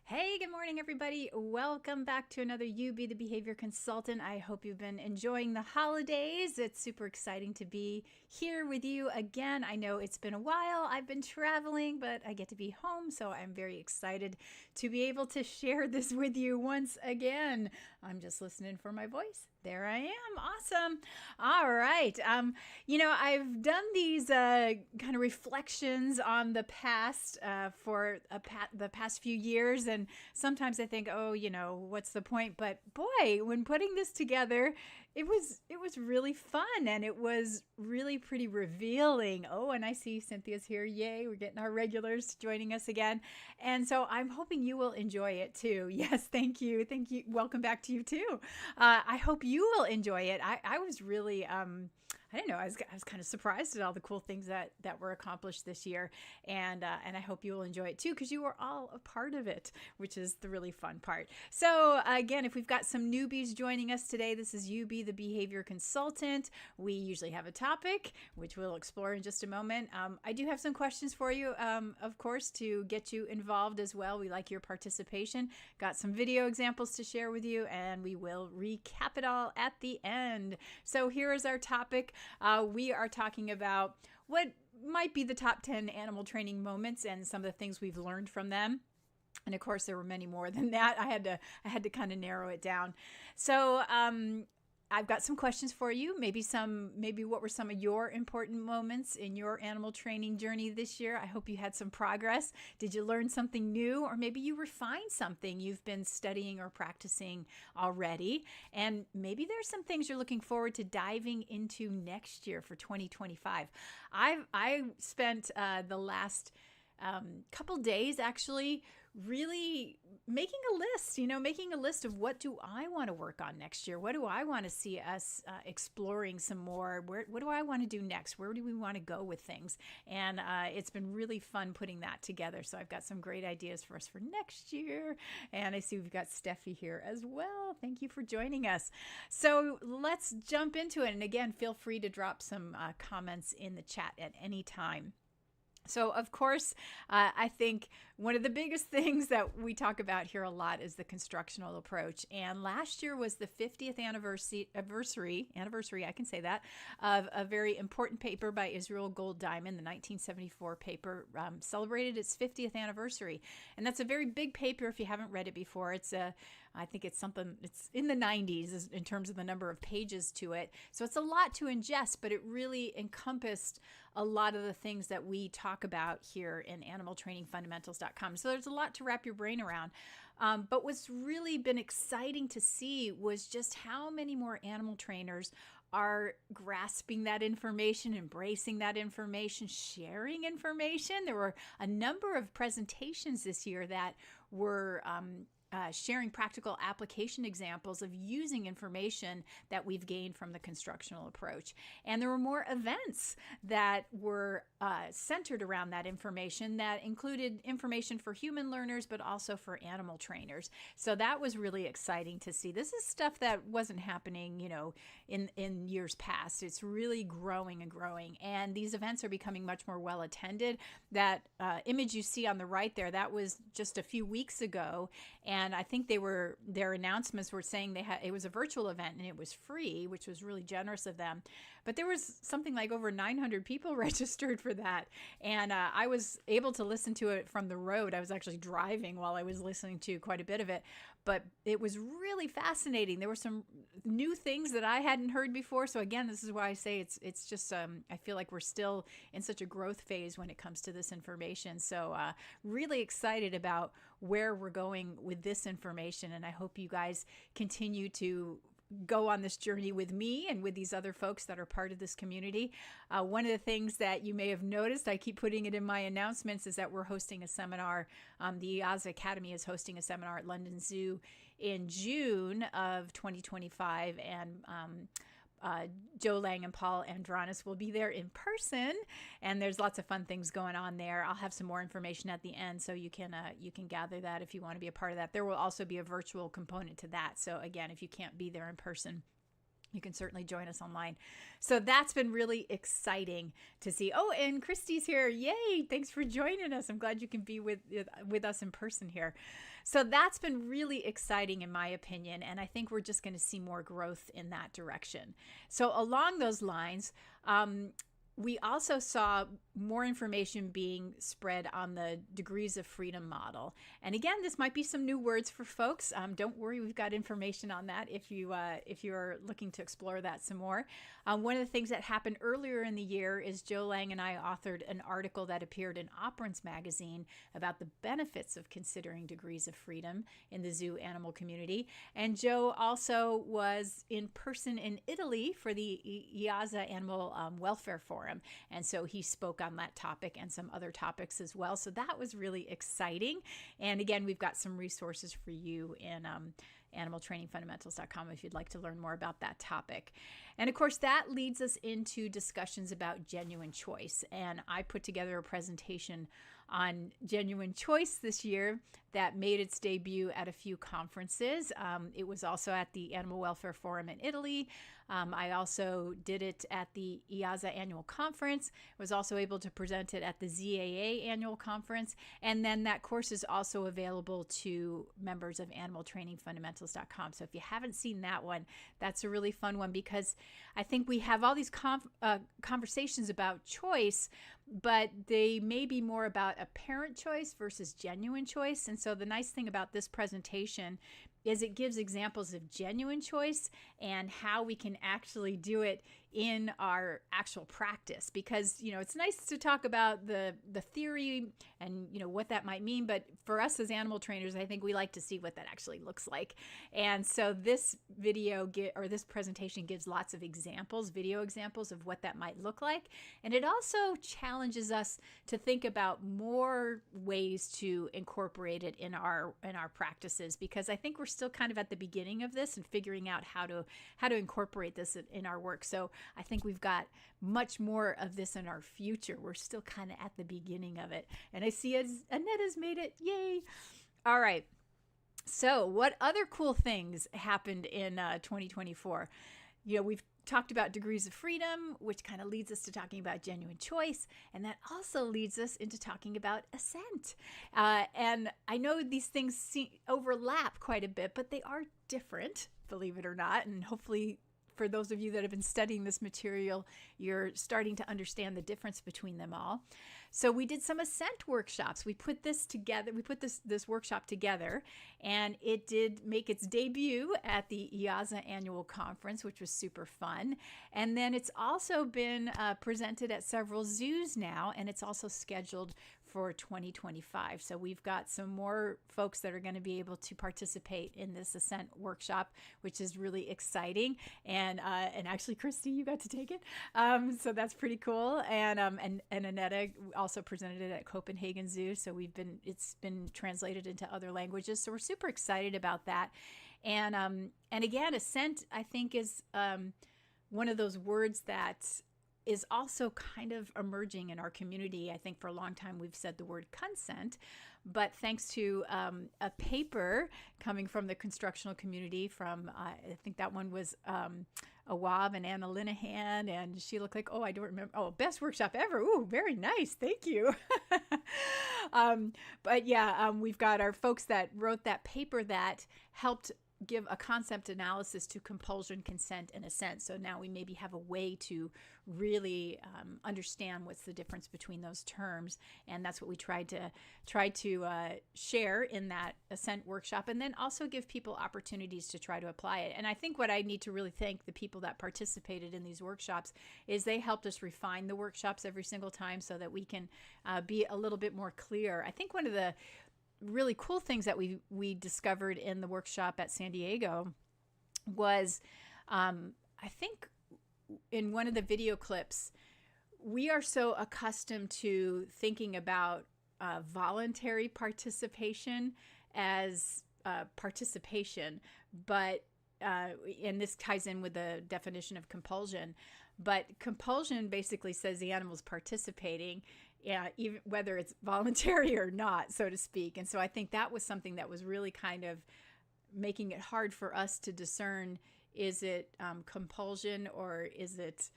Hey, good morning, everybody. Welcome back to another You Be the Behavior Consultant. I hope you've been enjoying the holidays. It's super exciting to be here with you again. I know it's been a while. I've been traveling, but I get to be home, so I'm very excited to be able to share this with you once again. I'm just listening for my voice. There I am. Awesome. All right. I've done these kind of reflections on the past for the past few years, and sometimes I think, oh, what's the point? But boy, when putting this together, it was really fun, and it was really pretty revealing. Oh, and I see Cynthia's here. Yay, we're getting our regulars joining us again. And so I'm hoping you will enjoy it too. Yes, thank you. Thank you. Welcome back to you too. I hope you will enjoy it. I was really I don't know. I was kind of surprised at all the cool things that were accomplished this year, and I hope you will enjoy it too, because you are all a part of it, which is the really fun part. So again, if we've got some newbies joining us today, this is You Be the Behavior Consultant. We usually have a topic, which we'll explore in just a moment. I do have some questions for you, of course, to get you involved as well. We like your participation. Got some video examples to share with you, and we will recap it all at the end. So here is our topic. We are talking about what might be the top 10 animal training moments and some of the things we've learned from them. And of course, there were many more than that. I had to kind of narrow it down. So I've got some questions for you. Maybe what were some of your important moments in your animal training journey this year? I hope you had some progress. Did you learn something new? Or maybe you refined something you've been studying or practicing already. And maybe there's some things you're looking forward to diving into next year for 2025. I spent the last couple days actually really making a list of what do I want to work on next year? What do I want to see us exploring some more? What do I want to do next? Where do we want to go with things? And it's been really fun putting that together. So I've got some great ideas for us for next year. And I see we've got Steffi here as well. Thank you for joining us. So let's jump into it. And again, feel free to drop some comments in the chat at any time. So, of course, I think one of the biggest things that we talk about here a lot is the constructional approach. And last year was the 50th anniversary, I can say that, of a very important paper by Israel Gold Diamond, the 1974 paper, celebrated its 50th anniversary. And that's a very big paper if you haven't read it before. I think it's in the 90s in terms of the number of pages to it. So it's a lot to ingest, but it really encompassed a lot of the things that we talk about here in animaltrainingfundamentals.com. So there's a lot to wrap your brain around. But what's really been exciting to see was just how many more animal trainers are grasping that information, embracing that information, sharing information. There were a number of presentations this year that were sharing practical application examples of using information that we've gained from the constructional approach. And there were more events that were centered around that information that included information for human learners, but also for animal trainers. So that was really exciting to see. This is stuff that wasn't happening, in years past. It's really growing and growing. And these events are becoming much more well attended. That image you see on the right there, that was just a few weeks ago. And I think their announcements were saying it was a virtual event and it was free, which was really generous of them. But there was something like over 900 people registered for that. And I was able to listen to it from the road. I was actually driving while I was listening to quite a bit of it. But it was really fascinating. There were some new things that I hadn't heard before. So again, this is why I say it's just, I feel like we're still in such a growth phase when it comes to this information. So really excited about where we're going with this information. And I hope you guys continue to go on this journey with me and with these other folks that are part of this community. One of the things that you may have noticed, I keep putting it in my announcements, is that we're hosting a seminar. The EASA Academy is hosting a seminar at London Zoo in June of 2025. And Joe Lang and Paul Andronis will be there in person, and there's lots of fun things going on there. I'll have some more information at the end, so you can gather that if you want to be a part of that. There will also be a virtual component to that. So again, if you can't be there in person, you can certainly join us online. So that's been really exciting to see. Oh, and Christy's here. Yay. Thanks for joining us. I'm glad you can be with us in person here. So that's been really exciting in my opinion. And I think we're just going to see more growth in that direction. So along those lines, we also saw more information being spread on the degrees of freedom model. And again, this might be some new words for folks. Don't worry, we've got information on that if you're looking to explore that some more. One of the things that happened earlier in the year is Joe Lang and I authored an article that appeared in Operance magazine about the benefits of considering degrees of freedom in the zoo animal community. And Joe also was in person in Italy for the IAZA Animal Welfare Forum. And so he spoke on that topic and some other topics as well. So that was really exciting. And again, we've got some resources for you in animaltrainingfundamentals.com if you'd like to learn more about that topic. And of course, that leads us into discussions about genuine choice. And I put together a presentation on genuine choice this year that made its debut at a few conferences. It was also at the Animal Welfare Forum in Italy. I also did it at the IAZA annual conference. I was also able to present it at the ZAA annual conference. And then that course is also available to members of animaltrainingfundamentals.com. So if you haven't seen that one, that's a really fun one because I think we have all these conversations about choice, but they may be more about apparent choice versus genuine choice. And so the nice thing about this presentation is it gives examples of genuine choice and how we can actually do it in our actual practice. Because, it's nice to talk about the theory and, what that might mean. But for us as animal trainers, I think we like to see what that actually looks like. And so this this presentation gives lots of examples, video examples of what that might look like. And it also challenges us to think about more ways to incorporate it in our practices, because I think we're still kind of at the beginning of this and figuring out how to incorporate this in our work. So I think we've got much more of this in our future. We're still kind of at the beginning of it. And I see Annette has made it. Yay. All right. So what other cool things happened in 2024? We've talked about degrees of freedom, which kind of leads us to talking about genuine choice. And that also leads us into talking about assent. And I know these things overlap quite a bit, but they are different, believe it or not. And hopefully for those of you that have been studying this material, you're starting to understand the difference between them all. So we did some assent workshops. We put this together. We put this workshop together, and it did make its debut at the IAZA annual conference, which was super fun. And then it's also been presented at several zoos now, and it's also scheduled for 2025. So we've got some more folks that are going to be able to participate in this assent workshop, which is really exciting. And actually, Christy, you got to take it. So that's pretty cool. And Annette also presented it at Copenhagen Zoo. So it's been translated into other languages. So we're super excited about that. And again, assent, I think, is one of those words that is also kind of emerging in our community. I think for a long time we've said the word consent, but thanks to a paper coming from the constructional community from, I think that one was Awab and Anna Linehan, and she looked like, I don't remember. Best workshop ever. Ooh, very nice. Thank you. But yeah, we've got our folks that wrote that paper that helped give a concept analysis to compulsion, consent, and assent. So now we maybe have a way to really understand what's the difference between those terms. And that's what we tried to share in that assent workshop, and then also give people opportunities to try to apply it. And I think what I need to really thank the people that participated in these workshops is they helped us refine the workshops every single time so that we can be a little bit more clear. I think one of the really cool things that we discovered in the workshop at San Diego was, I think in one of the video clips, we are so accustomed to thinking about voluntary participation as participation, but and this ties in with the definition of compulsion, but compulsion basically says the animal's participating, even whether it's voluntary or not, so to speak. And so I think that was something that was really kind of making it hard for us to discern Is it compulsion, or is it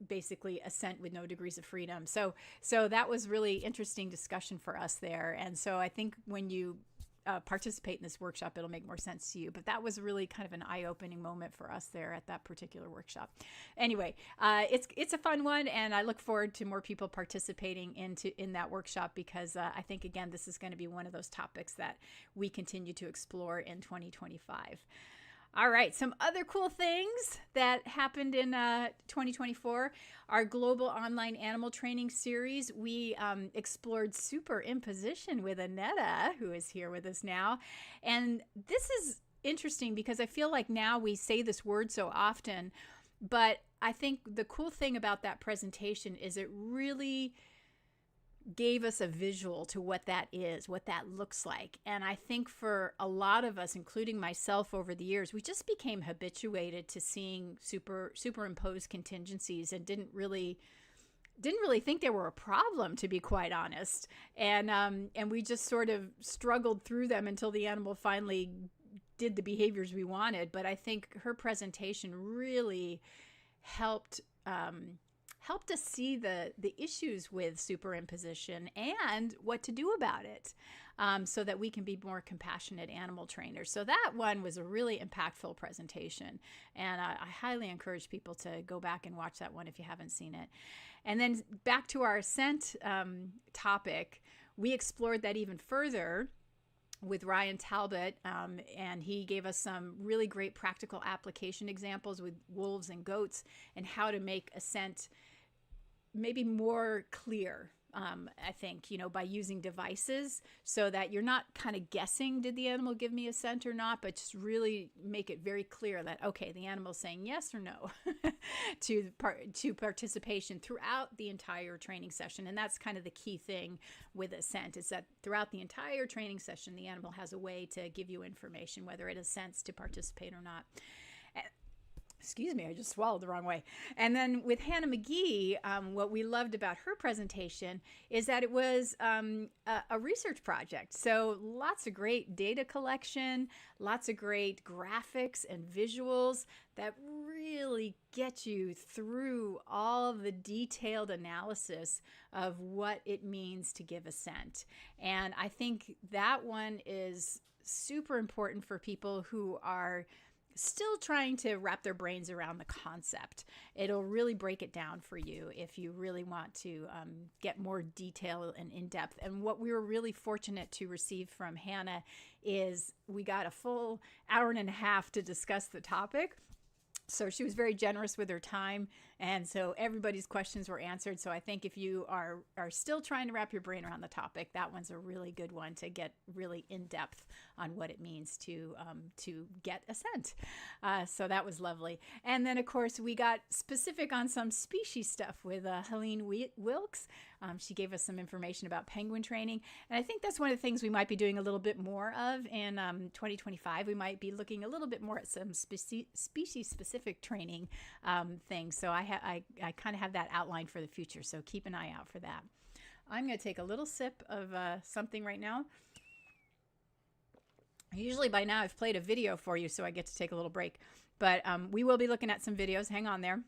basically assent with no degrees of freedom? So that was really interesting discussion for us there. And so I think when you participate in this workshop, it'll make more sense to you. But that was really kind of an eye-opening moment for us there at that particular workshop. Anyway, it's a fun one, and I look forward to more people participating in that workshop, because I think, again, this is going to be one of those topics that we continue to explore in 2025. All right, some other cool things that happened in 2024. Our global online animal training series, we explored superimposition with Annetta, who is here with us now. And this is interesting because I feel like now we say this word so often, but I think the cool thing about that presentation is it really gave us a visual to what that is, what that looks like. And I think for a lot of us, including myself over the years, we just became habituated to seeing superimposed contingencies and didn't really think they were a problem, to be quite honest. And we just sort of struggled through them until the animal finally did the behaviors we wanted. But I think her presentation really helped us see the issues with superimposition and what to do about it, so that we can be more compassionate animal trainers. So that one was a really impactful presentation, and I highly encourage people to go back and watch that one if you haven't seen it. And then back to our Ascent topic, we explored that even further with Ryan Talbot, and he gave us some really great practical application examples with wolves and goats, and how to make Ascent maybe more clear, I think, by using devices, so that you're not kind of guessing, did the animal give me assent or not, but just really make it very clear that, okay, the animal's saying yes or no to participation throughout the entire training session. And that's kind of the key thing with assent, is that throughout the entire training session, the animal has a way to give you information, whether it assents to participate or not. Excuse me, I just swallowed the wrong way. And then with Hannah McGee, what we loved about her presentation is that it was a research project. So lots of great data collection, lots of great graphics and visuals that really get you through all the detailed analysis of what it means to give assent. And I think that one is super important for people who are still trying to wrap their brains around the concept. It'll really break it down for you if you really want to get more detail and in-depth. And what we were really fortunate to receive from Hannah is we got a full hour and a half to discuss the topic. So she was very generous with her time, and so everybody's questions were answered. So I think if you are still trying to wrap your brain around the topic, that one's a really good one to get really in depth on what it means to get assent. So that was lovely. And then of course we got specific on some species stuff with Helene Wilkes. She gave us some information about penguin training, and I think that's one of the things we might be doing a little bit more of in 2025. We might be looking a little bit more at some species-specific training things. So I kind of have that outlined for the future, so keep an eye out for that. I'm going to take a little sip of something right now. Usually by now I've played a video for you, so I get to take a little break. But we will be looking at some videos. Hang on there.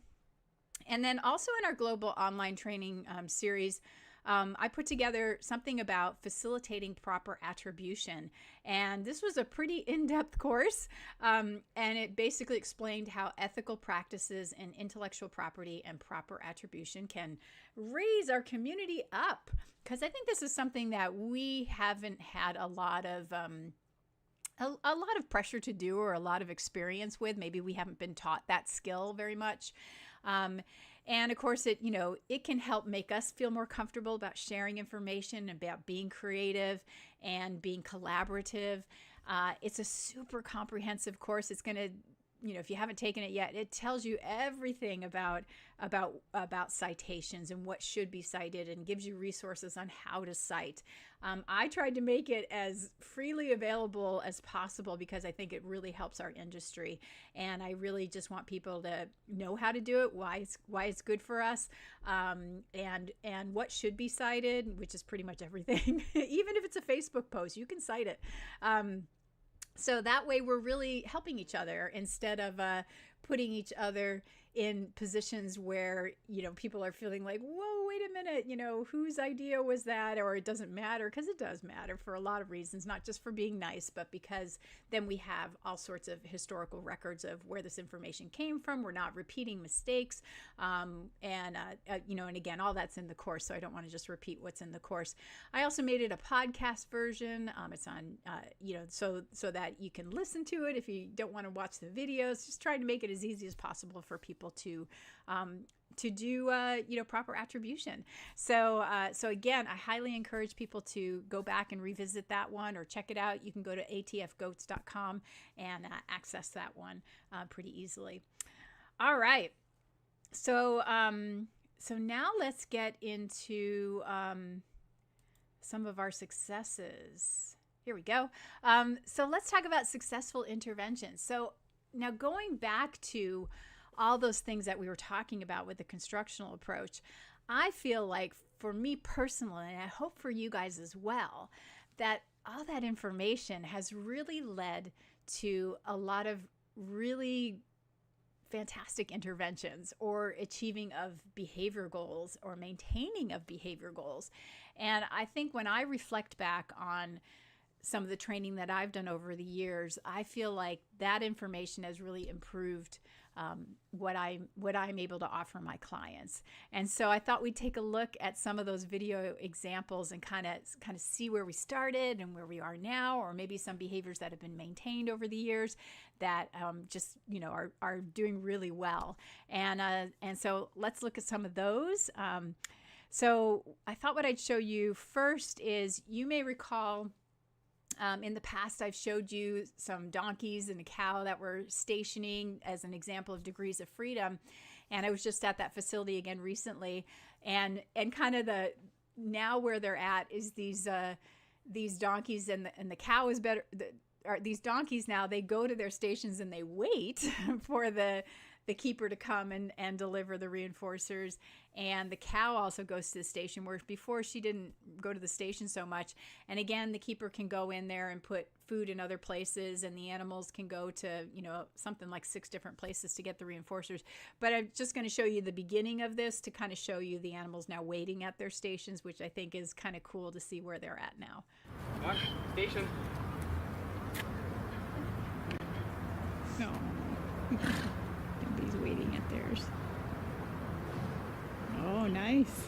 And then also in our global online training series, I put together something about facilitating proper attribution. And this was a pretty in-depth course. And it basically explained how ethical practices in intellectual property and proper attribution can raise our community up. Because I think this is something that we haven't had a lot of pressure to do, or a lot of experience with. Maybe we haven't been taught that skill very much. And of course, it can help make us feel more comfortable about sharing information, about being creative and being collaborative. It's a super comprehensive course. It's going to, if you haven't taken it yet, it tells you everything about citations and what should be cited, and gives you resources on how to cite. I tried to make it as freely available as possible because I think it really helps our industry, and I really just want people to know how to do it, why it's good for us, and what should be cited, which is pretty much everything. Even if it's a Facebook post, you can cite it. So that way we're really helping each other instead of putting each other in positions where, people are feeling like, whoa, wait a minute, whose idea was that? Or it doesn't matter, because it does matter for a lot of reasons, not just for being nice, but because then we have all sorts of historical records of where this information came from. We're not repeating mistakes. And again, all that's in the course. So I don't want to just repeat what's in the course. I also made it a podcast version. It's on, so that you can listen to it if you don't want to watch the videos. Just trying to make it as easy as possible for people to do proper attribution. So again, I highly encourage people to go back and revisit that one or check it out. You can go to atfgoats.com and access that one pretty easily. All right. So now let's get into some of our successes. Here we go. So let's talk about successful interventions. So now going back to all those things that we were talking about with the constructional approach, I feel like for me personally, and I hope for you guys as well, that all that information has really led to a lot of really fantastic interventions or achieving of behavior goals or maintaining of behavior goals. And I think when I reflect back on some of the training that I've done over the years, I feel like that information has really improved what I'm able to offer my clients. And so I thought we'd take a look at some of those video examples and kind of see where we started and where we are now, or maybe some behaviors that have been maintained over the years that are doing really well. And so let's look at some of those. So I thought what I'd show you first is, you may recall in the past, I've showed you some donkeys and a cow that were stationing as an example of degrees of freedom. And I was just at that facility again recently, and kind of now where they're at is these donkeys and the cow is better. These donkeys now, they go to their stations and they wait for the keeper to come and deliver the reinforcers. And the cow also goes to the station, where before she didn't go to the station so much. And again, the keeper can go in there and put food in other places, and the animals can go to, something like 6 different places to get the reinforcers. But I'm just going to show you the beginning of this to kind of show you the animals now waiting at their stations, which I think is kind of cool to see where they're at now. Mark, station. No. Nobody's waiting at theirs. Oh, nice.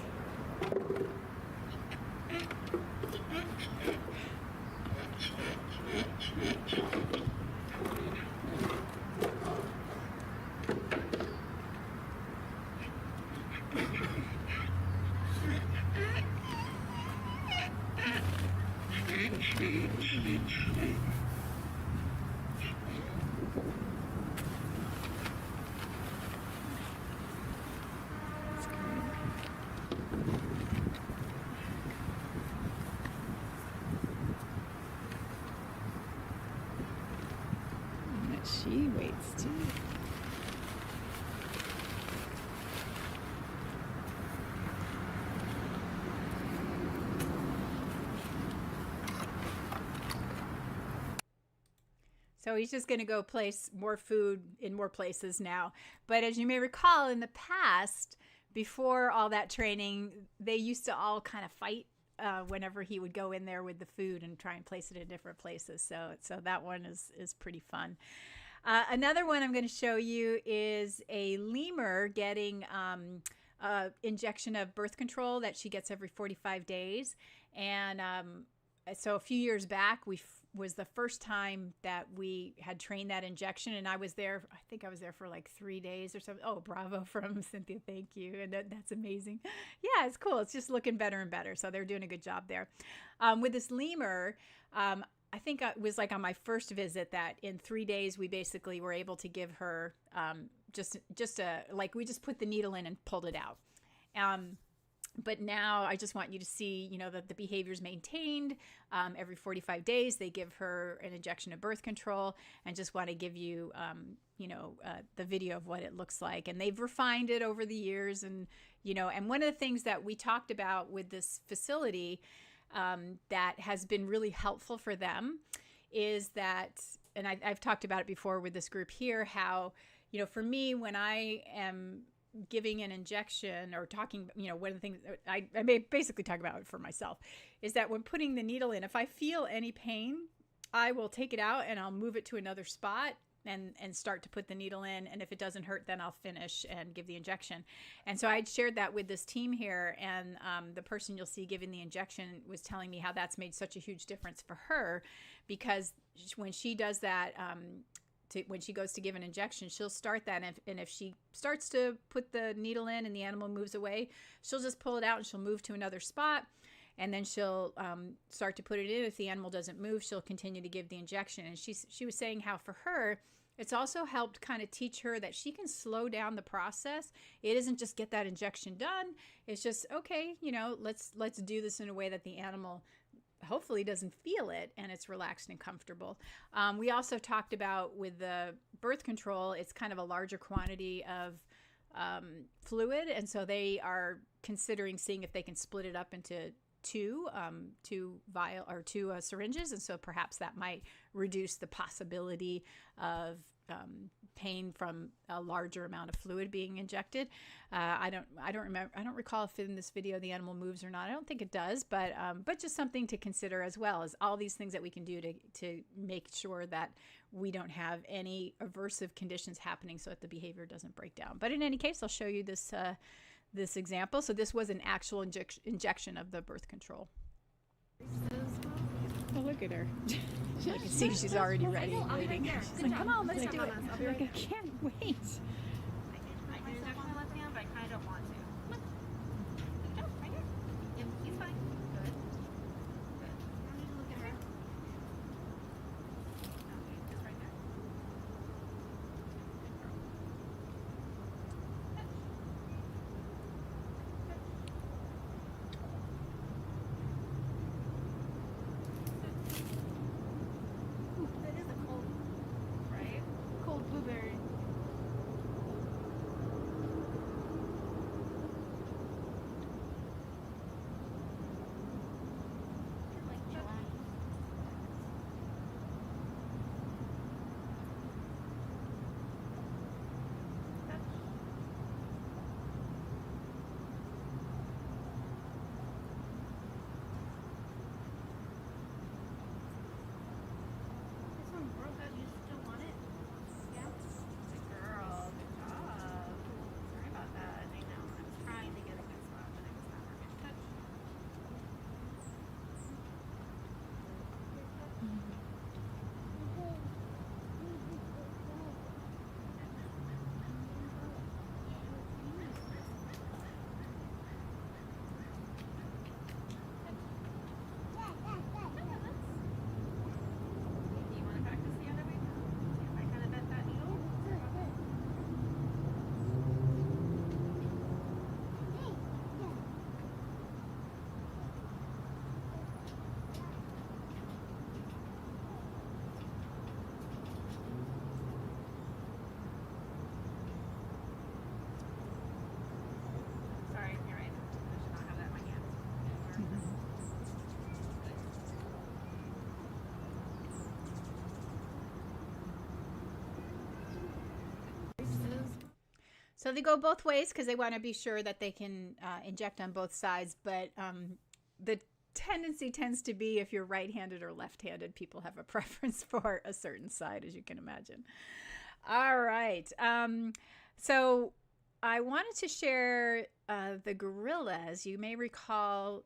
She waits too. So he's just going to go place more food in more places now. But as you may recall, in the past, before all that training, they used to all kind of fight whenever he would go in there with the food and try and place it in different places. So that one is pretty fun. Another one I'm going to show you is a lemur getting injection of birth control that she gets every 45 days. And so a few years back, was the first time that we had trained that injection, and I was there. I think I was there for like 3 days or something. Oh, bravo from Cynthia. Thank you. And that's amazing. Yeah, it's cool. It's just looking better and better. So they're doing a good job there. With this lemur, I think it was like on my first visit that in 3 days, we basically were able to give her we just put the needle in and pulled it out. But now I just want you to see, that the behavior is maintained. Every 45 days, they give her an injection of birth control, and just want to give you, the video of what it looks like. And they've refined it over the years. And one of the things that we talked about with this facility that has been really helpful for them is that and I've talked about it before with this group here, how, for me, when I am giving an injection or talking, one of the things I may basically talk about it for myself is that when putting the needle in, if I feel any pain, I will take it out and I'll move it to another spot and start to put the needle in. And if it doesn't hurt, then I'll finish and give the injection. And so I'd shared that with this team here, and the person you'll see giving the injection was telling me how that's made such a huge difference for her, because when she does that, when she goes to give an injection, she'll start that, and if she starts to put the needle in and the animal moves away, she'll just pull it out and she'll move to another spot, and then she'll start to put it in. If the animal doesn't move, she'll continue to give the injection. And she was saying how for her, it's also helped kind of teach her that she can slow down the process. It isn't just get that injection done. It's just, okay, let's do this in a way that the animal hopefully doesn't feel it and it's relaxed and comfortable. We also talked about with the birth control, it's kind of a larger quantity of fluid. And so they are considering seeing if they can split it up into two syringes, and so perhaps that might reduce the possibility of pain from a larger amount of fluid being injected. I don't recall if in this video the animal moves or not. I don't think it does, but just something to consider, as well as all these things that we can do to make sure that we don't have any aversive conditions happening, so that the behavior doesn't break down. But in any case, I'll show you this example. So this was an actual injection of the birth control. Oh, look at her. You can see she's already ready and waiting. She's like, come on, let's do it. I'll be like, I can't wait. I can inject my left hand, but I kind of don't want to. Oh, right here. Yep, he's fine. Good. Good. I don't need to look at her. Okay, just right there. That is a cold, right? Cold blueberry. Like July. This one broke out. You still want it? Yeah. Good girl. Good job. Sorry about that. I know. I was trying to get a good spot, but it was not working. Touch. Do you want to practice the other way? See if I kind of bent that needle? Sorry, you're right. I should not have that in my hand. So they go both ways because they want to be sure that they can inject on both sides. But the tendency tends to be, if you're right-handed or left-handed, people have a preference for a certain side, as you can imagine. All right. So I wanted to share the gorillas. You may recall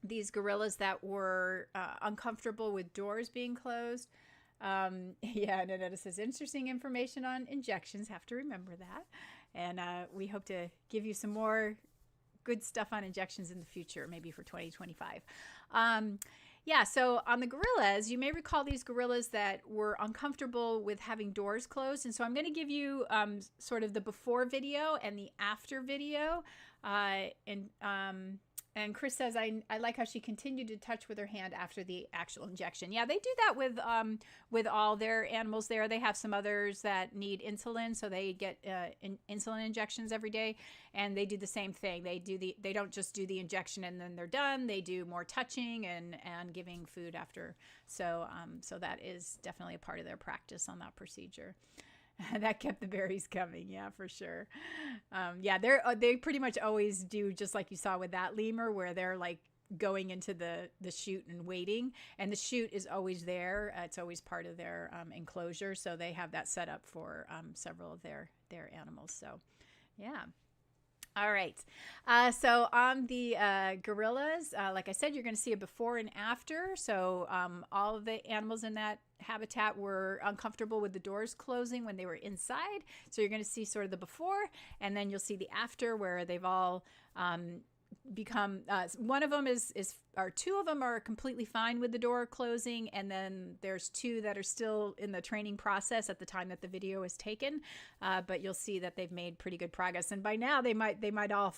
these gorillas that were uncomfortable with doors being closed. Yeah, no, it says interesting information on injections. Have to remember that. And we hope to give you some more good stuff on injections in the future, maybe for 2025. Yeah, so on the gorillas, you may recall these gorillas that were uncomfortable with having doors closed. And so I'm going to give you sort of the before video and the after video. And Chris says, I like how she continued to touch with her hand after the actual injection. Yeah, they do that with all their animals there. They have some others that need insulin, so they get insulin injections every day, and they do the same thing. They don't just do the injection and then they're done. They do more touching and giving food after. So that is definitely a part of their practice on that procedure. That kept the berries coming. Yeah, for sure. Yeah, they pretty much always do, just like you saw with that lemur, where they're like going into the chute and waiting, and the chute is always there. It's always part of their enclosure, so they have that set up for several of their animals. So yeah. All right. So on the gorillas, like I said, you're going to see a before and after. So all of the animals in that habitat were uncomfortable with the doors closing when they were inside. So you're going to see sort of the before, and then you'll see the after, where they've all become, one of them or two of them are completely fine with the door closing, and then there's two that are still in the training process at the time that the video is taken, but you'll see that they've made pretty good progress, and by now they might all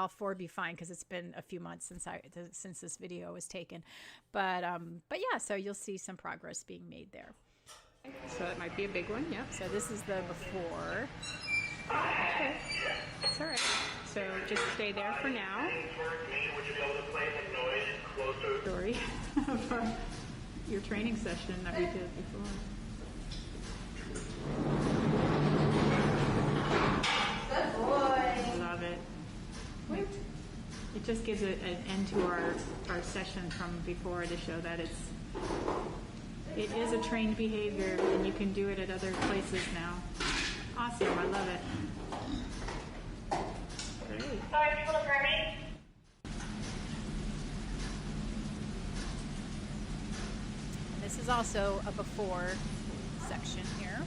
four be fine, because it's been a few months since this video was taken, but yeah, so you'll see some progress being made there. So it might be a big one, yeah. So this is the before. Okay, it's all right. So just stay there for now. Story of your training session that we did before. Good boy. Love it. It just gives an end to our session from before, to show that it is a trained behavior, and you can do it at other places now. Awesome, I love it. Great. Sorry, people look ready. This is also a before section here.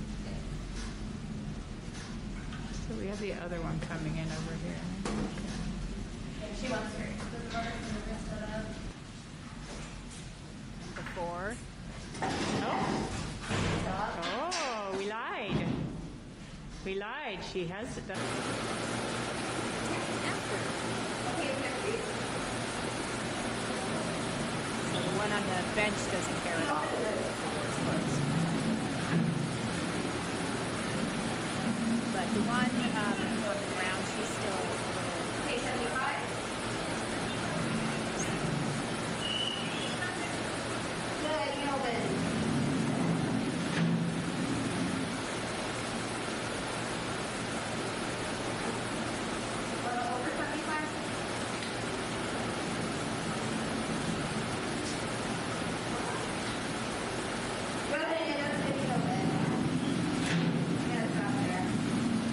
So we have the other one coming in over here. She wants her. Before. Oh, we lied. We lied. She has it. So the one on the bench doesn't care at all. But the one on the ground, she's still a little... Okay, 75. Good, Melvin. Over 75. Go ahead and get us to Melvin. Yeah, it's out there.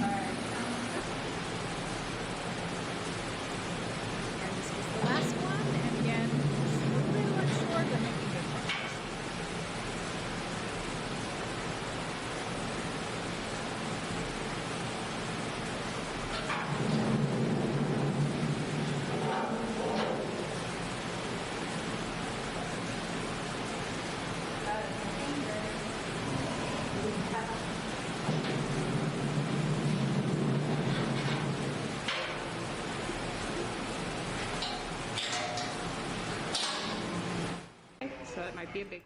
All right. And this was the last one. And again, just a little bit unsure, but making good progress. So it might be a big.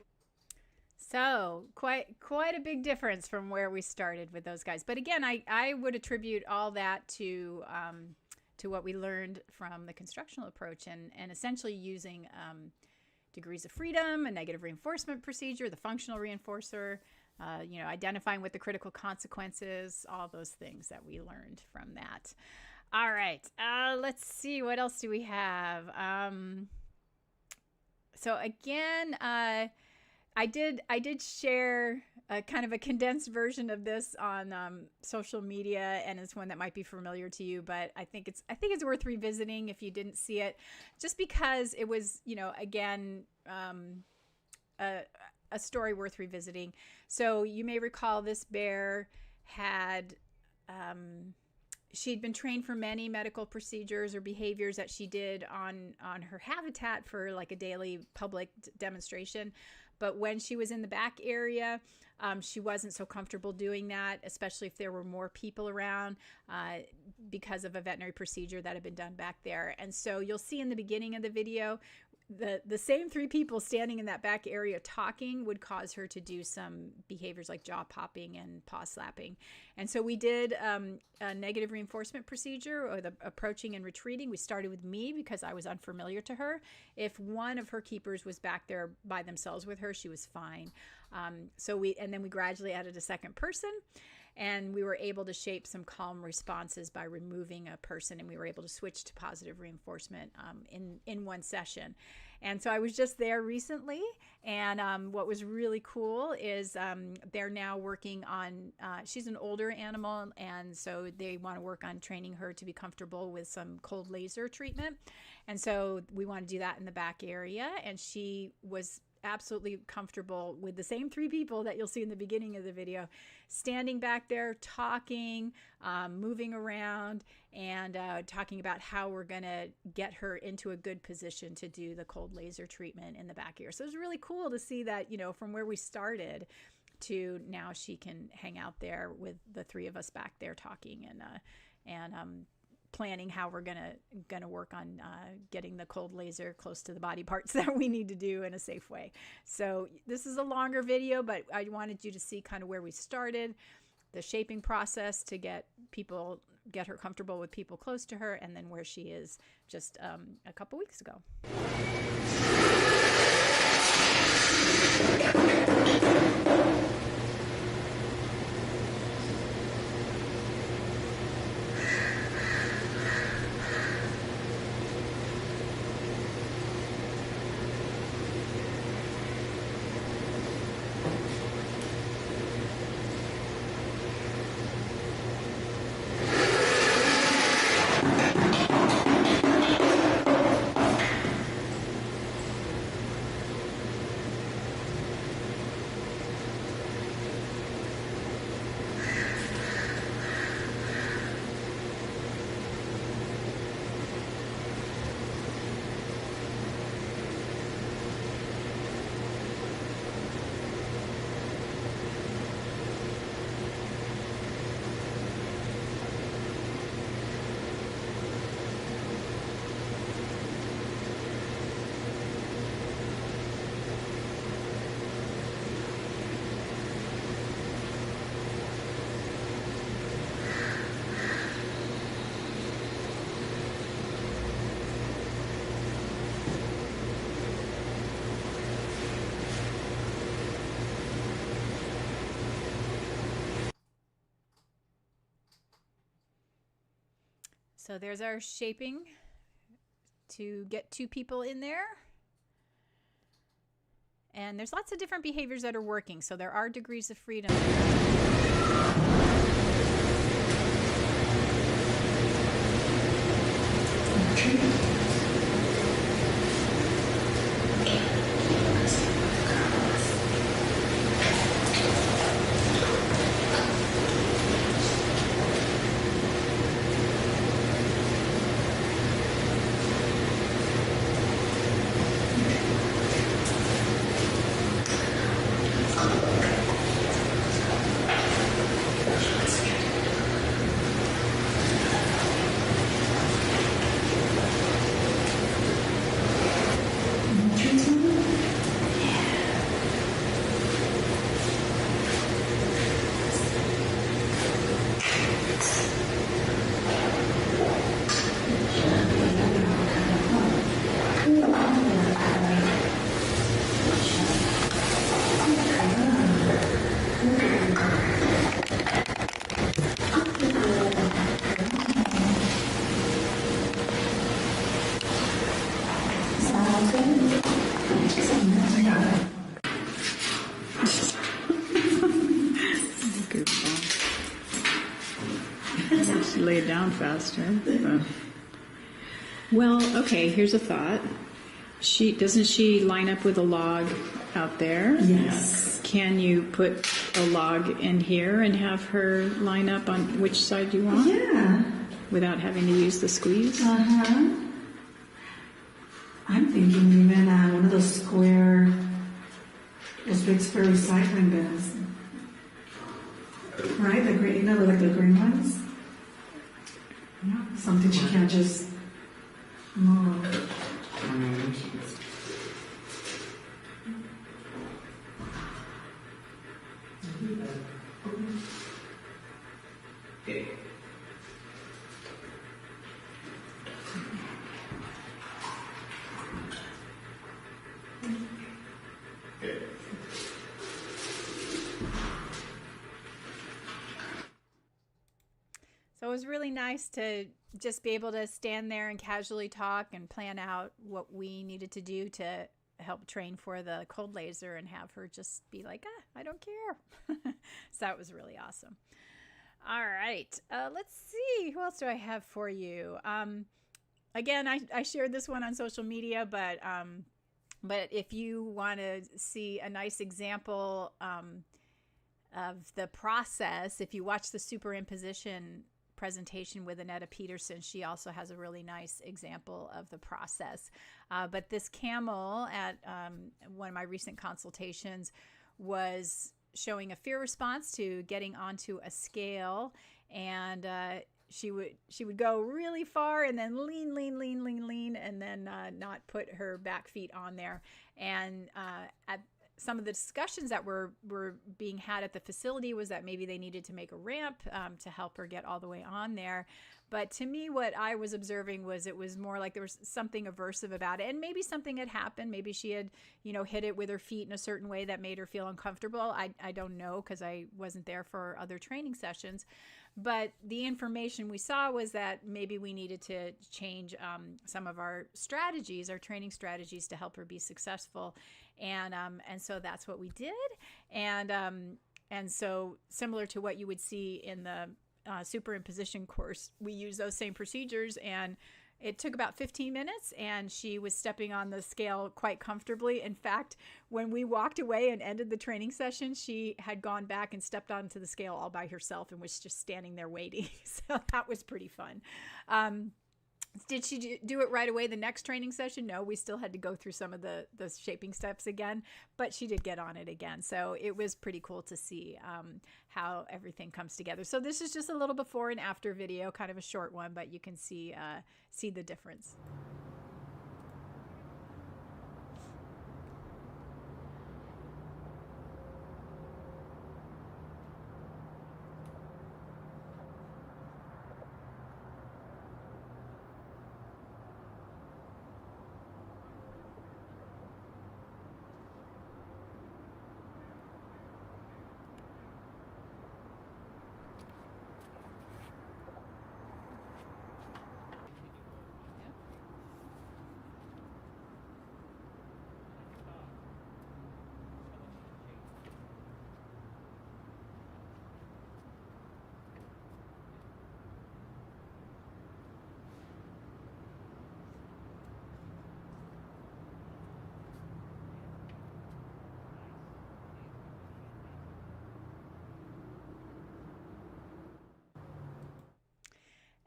So quite a big difference from where we started with those guys. But again, I would attribute all that to what we learned from the constructional approach, and essentially using degrees of freedom, a negative reinforcement procedure, the functional reinforcer, identifying what the critical consequences, all those things that we learned from that. All right, let's see, what else do we have? So again, I did share a kind of a condensed version of this on social media, and it's one that might be familiar to you, but I think it's worth revisiting if you didn't see it, just because it was, again, a story worth revisiting. So you may recall this bear had she'd been trained for many medical procedures or behaviors that she did on her habitat for like a daily public demonstration. But when she was in the back area, she wasn't so comfortable doing that, especially if there were more people around, because of a veterinary procedure that had been done back there. And so you'll see in the beginning of the video, the same three people standing in that back area talking would cause her to do some behaviors like jaw popping and paw slapping. And so we did a negative reinforcement procedure, or the approaching and retreating. We started with me because I was unfamiliar to her. If one of her keepers was back there by themselves with her, she was fine. And then we gradually added a second person. And we were able to shape some calm responses by removing a person, and we were able to switch to positive reinforcement in one session. And so I was just there recently, and what was really cool is they're now working on, she's an older animal, and so they want to work on training her to be comfortable with some cold laser treatment. And so we want to do that in the back area, and she was absolutely comfortable with the same three people that you'll see in the beginning of the video, standing back there, talking, moving around, and talking about how we're going to get her into a good position to do the cold laser treatment in the back ear. So it was really cool to see that, you know, from where we started to now she can hang out there with the three of us back there talking and planning how we're gonna work on getting the cold laser close to the body parts that we need to do in a safe way. So this is a longer video, but I wanted you to see kind of where we started, the shaping process to get her comfortable with people close to her, and then where she is just a couple weeks ago. So there's our shaping to get two people in there. And there's lots of different behaviors that are working, so there are degrees of freedom. Lay it down faster. Well, okay, here's a thought. Doesn't she line up with a log out there? Yes. Can you put a log in here and have her line up on which side you want? Yeah. without having to use the squeeze. Uh-huh. I'm thinking even one of those square, those big for recycling bins. Right? The green, like the green ones? Yeah. Something she can't just move. So it was really nice to just be able to stand there and casually talk and plan out what we needed to do to help train for the cold laser and have her just be like, I don't care. So that was really awesome. All right. Let's see. Who else do I have for you? Again, I shared this one on social media, but if you want to see a nice example of the process, if you watch the Superimposition presentation with Annetta Peterson, she also has a really nice example of the process. But this Camel at one of my recent consultations was showing a fear response to getting onto a scale, and she would go really far and then lean, and then not put her back feet on there. And at some of the discussions that were being had at the facility was that maybe they needed to make a ramp to help her get all the way on there. But to me, what I was observing was it was more like there was something aversive about it. And maybe something had happened. Maybe she had, hit it with her feet in a certain way that made her feel uncomfortable. I don't know, because I wasn't there for other training sessions. But the information we saw was that maybe we needed to change some of our strategies, our training strategies, to help her be successful. And so that's what we did. And so similar to what you would see in the Superimposition course, we use those same procedures, and it took about 15 minutes, and she was stepping on the scale quite comfortably. In fact, when we walked away and ended the training session, she had gone back and stepped onto the scale all by herself and was just standing there waiting. So that was pretty fun. Did she do it right away the next training session? No, we still had to go through some of the shaping steps again, but she did get on it again. So it was pretty cool to see how everything comes together. So this is just a little before and after video, kind of a short one, but you can see the difference.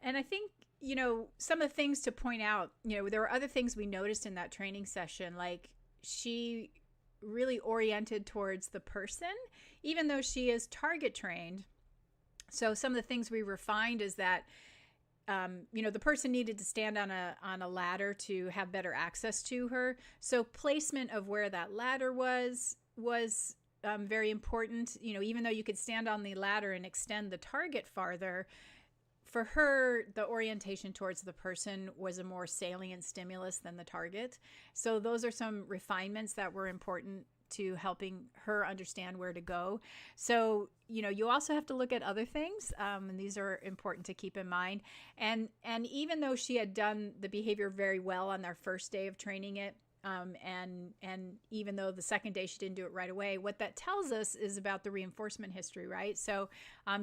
And I think, some of the things to point out, there were other things we noticed in that training session, like she really oriented towards the person, even though she is target trained. So some of the things we refined is that, the person needed to stand on a ladder to have better access to her. So placement of where that ladder was very important. Even though you could stand on the ladder and extend the target farther, for her, the orientation towards the person was a more salient stimulus than the target. So those are some refinements that were important to helping her understand where to go. So, you also have to look at other things, and these are important to keep in mind. And even though she had done the behavior very well on their first day of training it, and even though the second day she didn't do it right away, what that tells us is about the reinforcement history, right? So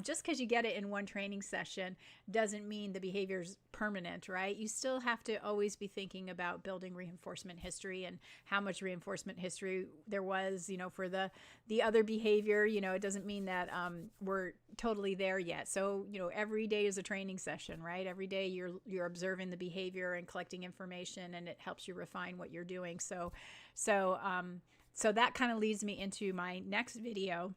just because you get it in one training session doesn't mean the behavior's permanent, right? You still have to always be thinking about building reinforcement history and how much reinforcement history there was, for the other behavior. It doesn't mean that we're totally there yet. So, every day is a training session, right? Every day you're observing the behavior and collecting information, and it helps you refine what you're doing. So that kind of leads me into my next video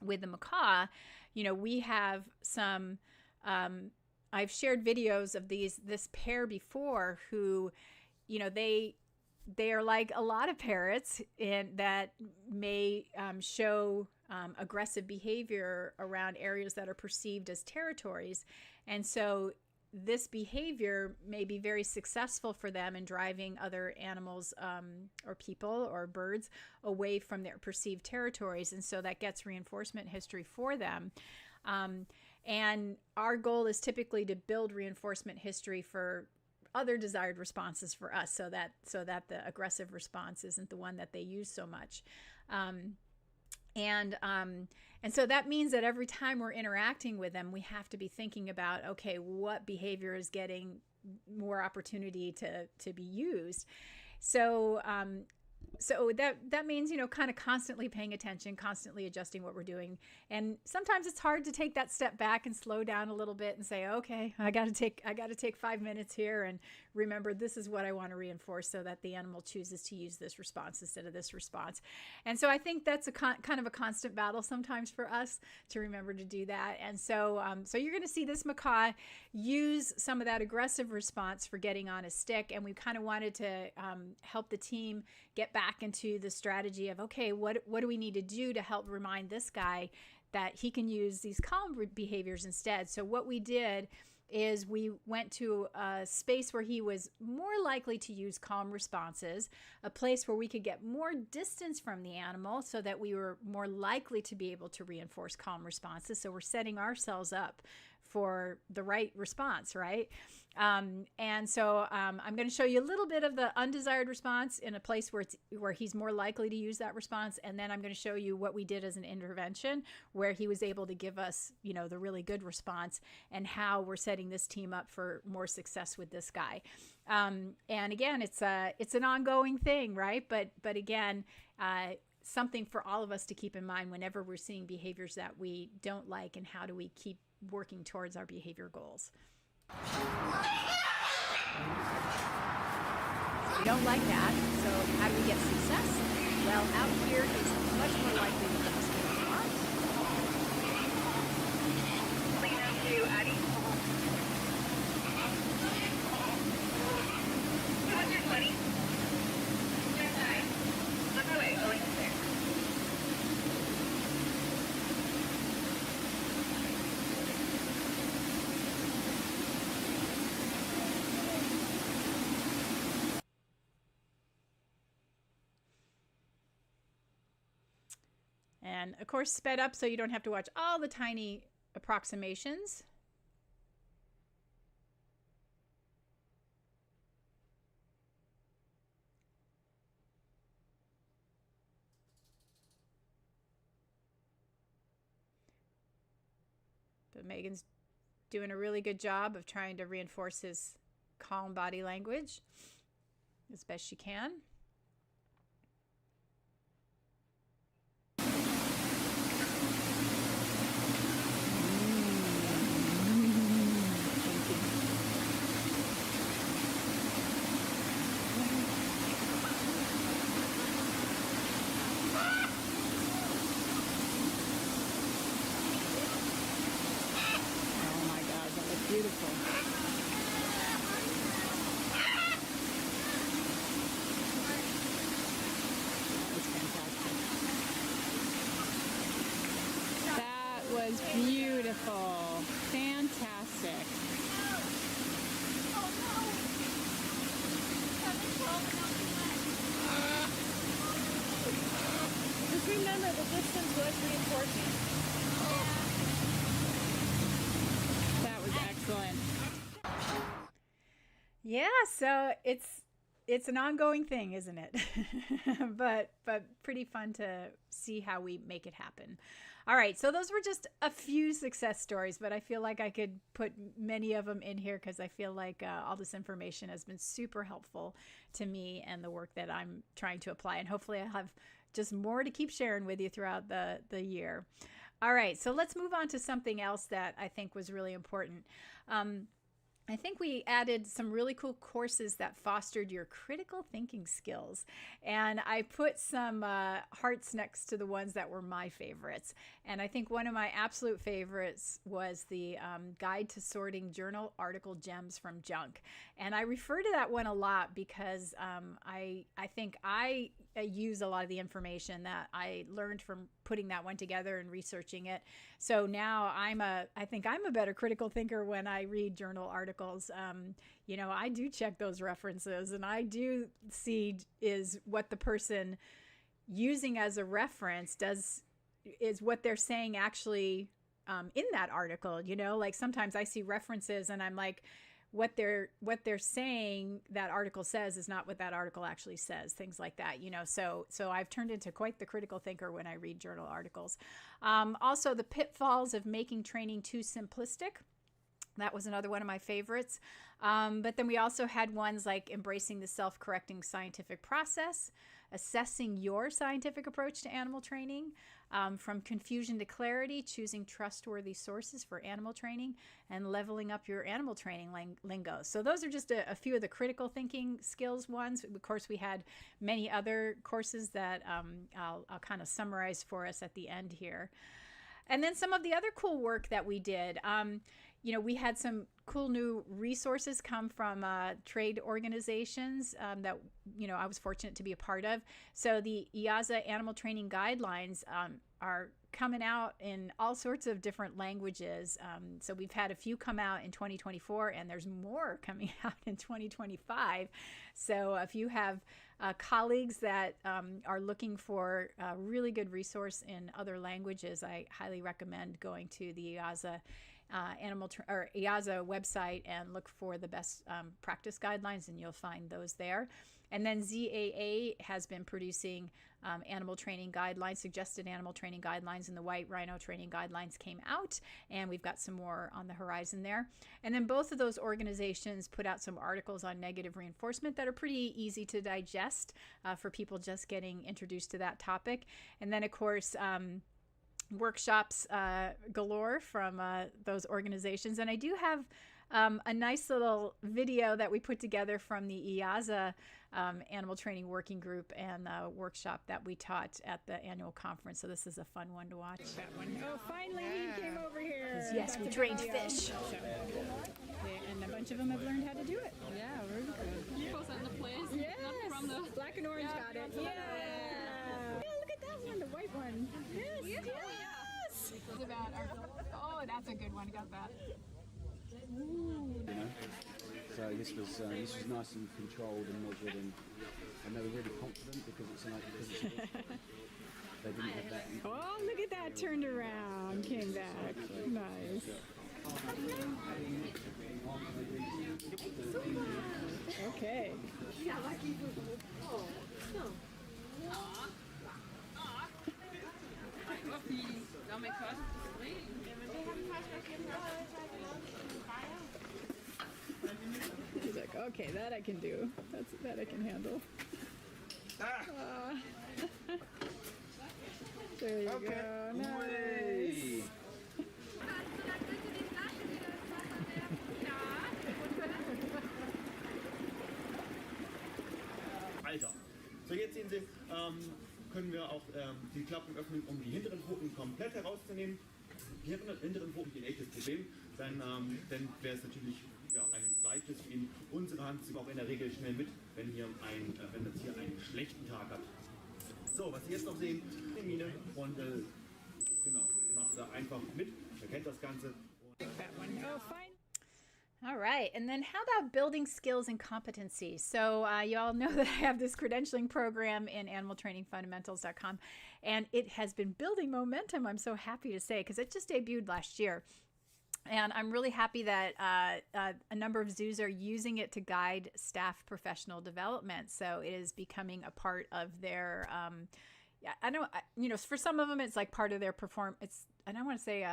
with the macaw. We have some, I've shared videos of this pair before who, they are like a lot of parrots and that may show aggressive behavior around areas that are perceived as territories. And so this behavior may be very successful for them in driving other animals or people or birds away from their perceived territories. And so that gets reinforcement history for them. And our goal is typically to build reinforcement history for other desired responses for us so that the aggressive response isn't the one that they use so much. And so that means that every time we're interacting with them, we have to be thinking about, okay, what behavior is getting more opportunity to be used. So that means, kind of constantly paying attention, constantly adjusting what we're doing. And sometimes it's hard to take that step back and slow down a little bit and say, okay, I got to take 5 minutes here and remember this is what I want to reinforce so that the animal chooses to use this response instead of this response. And so I think that's a kind of a constant battle sometimes for us to remember to do that. And so you're going to see this macaw use some of that aggressive response for getting on a stick. And we kind of wanted to help the team get back into the strategy of, okay, what do we need to do to help remind this guy that he can use these calm behaviors instead? So what we did is we went to a space where he was more likely to use calm responses, a place where we could get more distance from the animal so that we were more likely to be able to reinforce calm responses. So we're setting ourselves up for the right response, right? And so I'm going to show you a little bit of the undesired response in a place where he's more likely to use that response. And then I'm going to show you what we did as an intervention where he was able to give us, the really good response and how we're setting this team up for more success with this guy. And again, it's an ongoing thing, right? But again, something for all of us to keep in mind whenever we're seeing behaviors that we don't like, and how do we keep working towards our behavior goals. So we don't like that. So how do we get success? Well, out here is much more likely to let us get on. Clean up to Addie. 220. Just high. On my way, going there. And of course, sped up so you don't have to watch all the tiny approximations. But Megan's doing a really good job of trying to reinforce his calm body language as best she can. Beautiful. That was fantastic. That was beautiful. Fantastic. Just remember the distance was reinforcing. Excellent. Yeah, so it's it's an ongoing thing, isn't it? but pretty fun to see how we make it happen. All right, so those were just a few success stories, but I feel like I could put many of them in here because I feel like all this information has been super helpful to me and the work that I'm trying to apply. And hopefully I'll have just more to keep sharing with you throughout the year. All right, so let's move on to something else that I think was really important. I think we added some really cool courses that fostered your critical thinking skills. And I put some hearts next to the ones that were my favorites. And I think one of my absolute favorites was the Guide to Sorting Journal Article Gems from Junk. And I refer to that one a lot because I think I use a lot of the information that I learned from putting that one together and researching it. So now I think I'm a better critical thinker when I read journal articles. I do check those references, and I do see is what the person using as a reference is what they're saying actually in that article. Like sometimes I see references and I'm like, what they're saying that article says is not what that article actually says, things like that, so I've turned into quite the critical thinker when I read journal articles. Also, the pitfalls of making training too simplistic. That was another one of my favorites. But then we also had ones like embracing the self-correcting scientific process, assessing your scientific approach to animal training, from confusion to clarity, choosing trustworthy sources for animal training, and leveling up your animal training lingo. So those are just a few of the critical thinking skills ones. Of course, we had many other courses that I'll kind of summarize for us at the end here. And then some of the other cool work that we did, we had some cool new resources come from trade organizations that, I was fortunate to be a part of. So the IAZA animal training guidelines are coming out in all sorts of different languages. So we've had a few come out in 2024, and there's more coming out in 2025. So if you have colleagues that are looking for a really good resource in other languages, I highly recommend going to the IAZA IAZA website and look for the best practice guidelines, and you'll find those there. And then ZAA has been producing animal training guidelines, suggested animal training guidelines, and the white rhino training guidelines came out, and we've got some more on the horizon there. And then both of those organizations put out some articles on negative reinforcement that are pretty easy to digest for people just getting introduced to that topic. And then, of course, workshops galore from those organizations. And I do have a nice little video that we put together from the IAZA Animal Training Working Group and workshop that we taught at the annual conference. So this is a fun one to watch. That one. Oh, finally he came over here. Yes, we trained fish. And a bunch of them have learned how to do it. Yeah, very good. You post on the place. Yes. Not from the Black and orange got it. Yeah. Yeah, look at that one, the white one. Yes. Yes. It's about our, that's a good one. Got that. So this was nice and controlled and measured, and they were really confident because it's they didn't have that. Oh, look at that, turned around, came back. Nice. Okay. He's like, okay, that I can do. That I can handle. There you go. Nice. Alter. So, jetzt sehen Sie, können wir auch die Klappen öffnen, um die hinteren Pfoten komplett herauszunehmen. Die hinteren Pfoten sind ein echtes Problem, dann wäre es natürlich ein leichtes für ihn. Unsere Hand zieht auch in der Regel schnell mit, wenn das hier einen schlechten Tag hat. So, was Sie jetzt noch sehen, die Mine und genau, macht er einfach mit, er kennt das Ganze. That one. Oh, fine. All right. And then how about building skills and competency? So you all know that I have this credentialing program in animaltrainingfundamentals.com, and it has been building momentum, I'm so happy to say, because it just debuted last year. And I'm really happy that a number of zoos are using it to guide staff professional development. So it is becoming a part of their, I don't, for some of them, it's like part of their I don't want to say,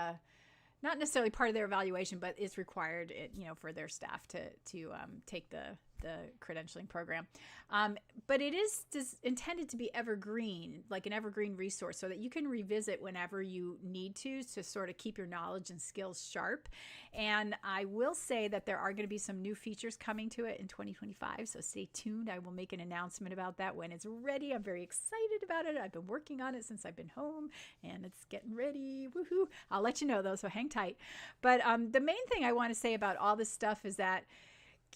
not necessarily part of their evaluation, but it's required, for their staff to take the credentialing program. But it is intended to be evergreen, like an evergreen resource, so that you can revisit whenever you need to sort of keep your knowledge and skills sharp. And I will say that there are going to be some new features coming to it in 2025, so stay tuned. I will make an announcement about that when it's ready. I'm very excited about it. I've been working on it since I've been home, and it's getting ready. Woohoo! I'll let you know, though, so hang tight. But the main thing I want to say about all this stuff is that,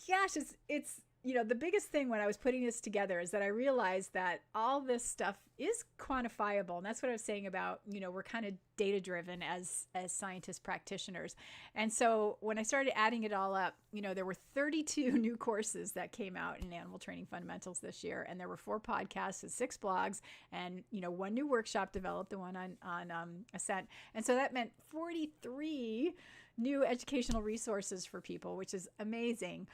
gosh, it's the biggest thing when I was putting this together is that I realized that all this stuff is quantifiable. And that's what I was saying about, we're kind of data driven as scientist practitioners. And so when I started adding it all up, there were 32 new courses that came out in animal training fundamentals this year. And there were 4 podcasts and 6 blogs and, 1 new workshop developed, the one on Ascent. And so that meant 43 new educational resources for people, which is amazing.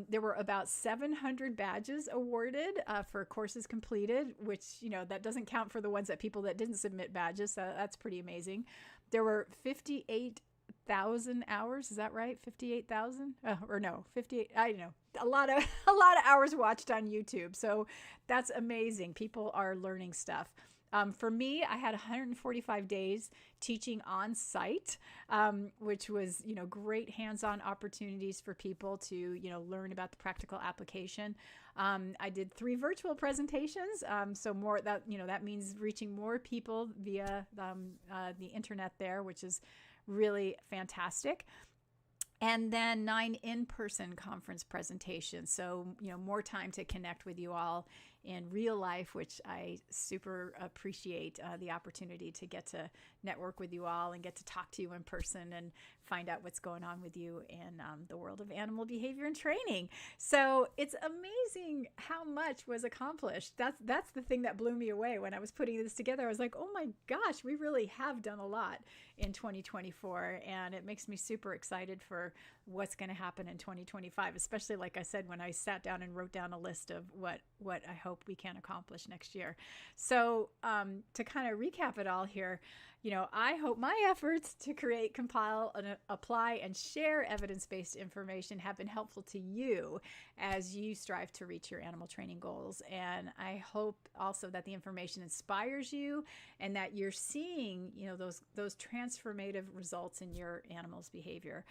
There were about 700 badges awarded for courses completed, which, that doesn't count for the ones that people that didn't submit badges. So that's pretty amazing. There were 58,000 hours. Is that right? 58,000? Or no, 58. I don't know. A lot of hours watched on YouTube. So that's amazing. People are learning stuff. For me, I had 145 days teaching on site, which was, great hands-on opportunities for people to, learn about the practical application. I did 3 virtual presentations. So more that means reaching more people via the internet there, which is really fantastic. And then 9 in-person conference presentations. So, more time to connect with you all in real life, which I super appreciate the opportunity to get to network with you all and get to talk to you in person and find out what's going on with you in the world of animal behavior and training. So it's amazing how much was accomplished. That's the thing that blew me away when I was putting this together. I was like, oh my gosh, we really have done a lot in 2024. And it makes me super excited for what's going to happen in 2025, especially, like I said, when I sat down and wrote down a list of what I hope we can accomplish next year. So to kind of recap it all here, I hope my efforts to create, compile, and apply and share evidence-based information have been helpful to you as you strive to reach your animal training goals. And I hope also that the information inspires you and that you're seeing, those transformative results in your animal's behavior.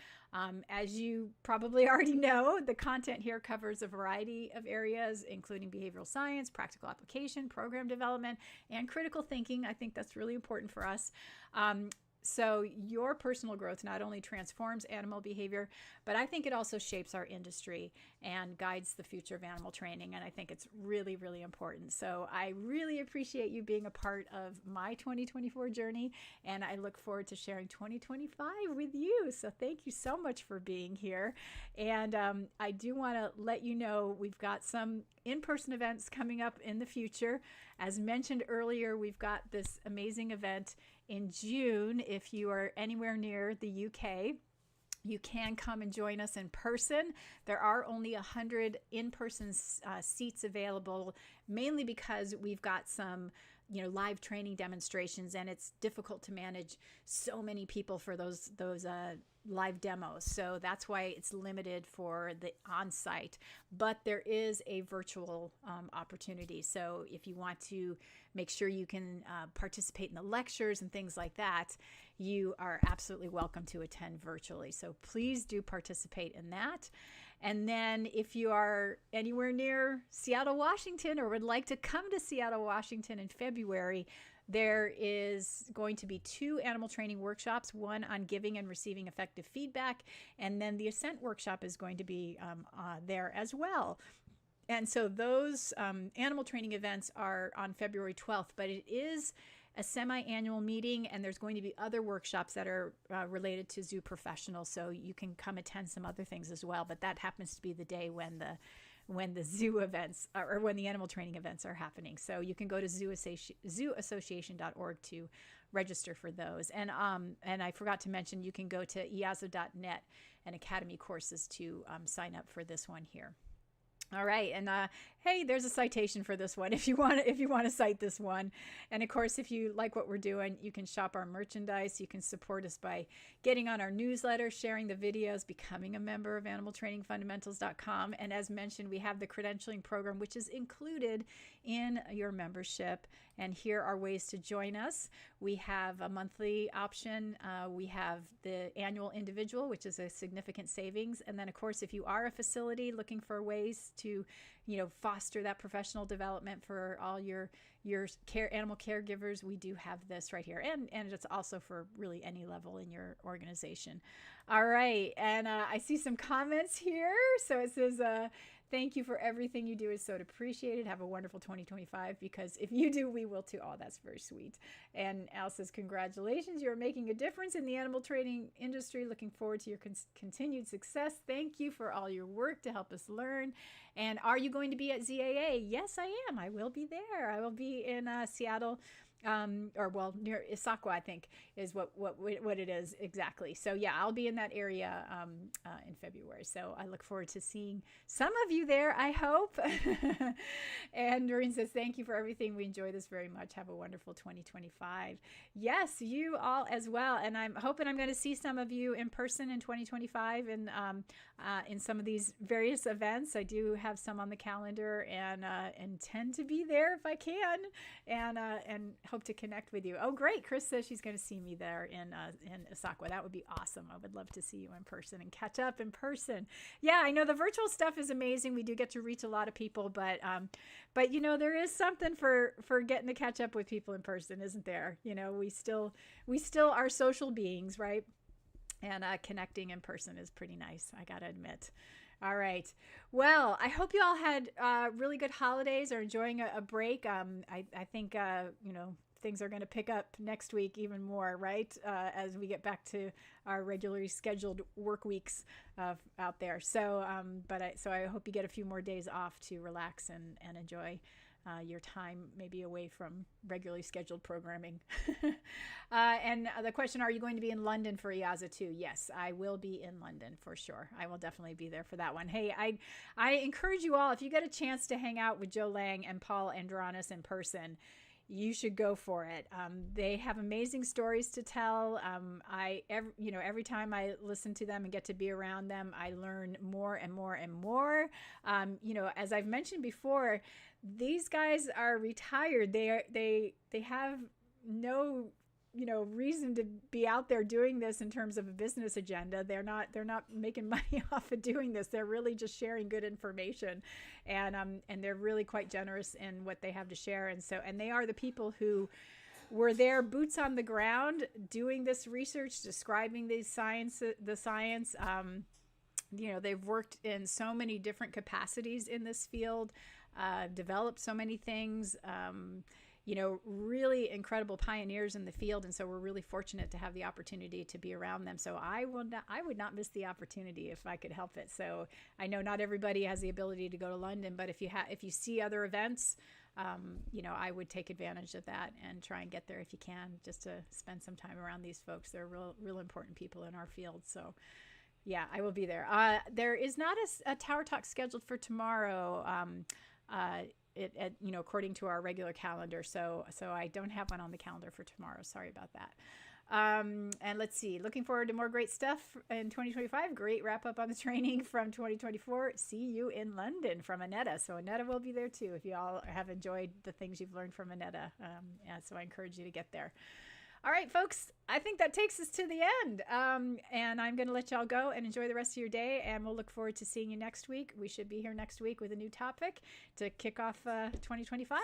As you probably already know, the content here covers a variety of areas, including behavioral science, practical application, program development, and critical thinking. I think that's really important for us. So your personal growth not only transforms animal behavior, but I think it also shapes our industry and guides the future of animal training. And I think it's really, really important. So I really appreciate you being a part of my 2024 journey. And I look forward to sharing 2025 with you. So thank you so much for being here. And I do want to let you know we've got some in-person events coming up in the future. As mentioned earlier, we've got this amazing event in June. If you are anywhere near the UK, you can come and join us in person. There are only 100 in-person seats available, mainly because we've got some live training demonstrations, and it's difficult to manage so many people for those live demos. So that's why it's limited for the on-site, but there is a virtual opportunity. So if you want to make sure you can participate in the lectures and things like that, you are absolutely welcome to attend virtually. So please do participate in that. And then if you are anywhere near Seattle, Washington, or would like to come to Seattle, Washington in February, there is going to be 2 animal training workshops, one on giving and receiving effective feedback, and then the Ascent workshop is going to be there as well. And so those animal training events are on February 12th, but it is a semi-annual meeting, and there's going to be other workshops that are related to zoo professionals, so you can come attend some other things as well. But that happens to be the day when when the zoo events or when the animal training events are happening. So you can go to zooassociation.org to register for those. And I forgot to mention, you can go to iazo.net and Academy courses to sign up for this one here. All right, and hey, there's a citation for this one if you want to cite this one. And of course, if you like what we're doing, you can shop our merchandise. You can support us by getting on our newsletter, sharing the videos, becoming a member of animaltrainingfundamentals.com. And as mentioned, we have the credentialing program, which is included in your membership. And here are ways to join us. We have a monthly option. We have the annual individual, which is a significant savings. And then, of course, if you are a facility looking for ways to, foster that professional development for all your animal caregivers, we do have this right here. And it's also for really any level in your organization. All right. And I see some comments here. So it says, thank you for everything you do. Is so appreciated. Have a wonderful 2025, because if you do, we will too. Oh, that's very sweet. And Al says, congratulations. You're making a difference in the animal training industry. Looking forward to your continued success. Thank you for all your work to help us learn. And are you going to be at ZAA? Yes, I am. I will be there. I will be in Seattle. Near Issaquah, I think is what it is exactly. So yeah, I'll be in that area in February. So I look forward to seeing some of you there, I hope. And Doreen says, thank you for everything. We enjoy this very much. Have a wonderful 2025. Yes, you all as well. And I'm hoping I'm going to see some of you in person in 2025 and in some of these various events. I do have some on the calendar and intend to be there if I can, and hope to connect with you. Oh, great. Chris says she's going to see me there in Issaquah. That would be awesome. I would love to see you in person and catch up in person. Yeah, I know the virtual stuff is amazing. We do get to reach a lot of people, but there is something for getting to catch up with people in person, isn't there? We still are social beings, right? And connecting in person is pretty nice, I got to admit. All right. Well, I hope you all had really good holidays or enjoying a break. I think, things are going to pick up next week even more, right? As we get back to our regularly scheduled work weeks out there. So, I hope you get a few more days off to relax and enjoy your time maybe away from regularly scheduled programming. And the question, are you going to be in London for IAZA too? Yes, I will be in London for sure. I will definitely be there for that one. Hey, I encourage you all, if you get a chance to hang out with Joe Lang and Paul Andronis in person, you should go for it. They have amazing stories to tell. Every time I listen to them and get to be around them, I learn more and more and more. As I've mentioned before, these guys are retired. They have no reason to be out there doing this in terms of a business agenda. They're not making money off of doing this. They're really just sharing good information, and they're really quite generous in what they have to share. And they are the people who were there, boots on the ground, doing this research, describing the science. They've worked in so many different capacities in this field, developed so many things. Really incredible pioneers in the field. And so we're really fortunate to have the opportunity to be around them. So I would not miss the opportunity if I could help it. So I know not everybody has the ability to go to London, but if you see other events, I would take advantage of that and try and get there if you can, just to spend some time around these folks. They're real important people in our field. So yeah, I will be there. There is not a Tower Talk scheduled for tomorrow. According to our regular calendar. So I don't have one on the calendar for tomorrow. Sorry about that. And let's see, looking forward to more great stuff in 2025. Great wrap up on the training from 2024. See you in London from Annetta. So Annetta will be there too, if you all have enjoyed the things you've learned from Annetta. So I encourage you to get there. All right, folks, I think that takes us to the end. And I'm going to let y'all go and enjoy the rest of your day. And we'll look forward to seeing you next week. We should be here next week with a new topic to kick off 2025.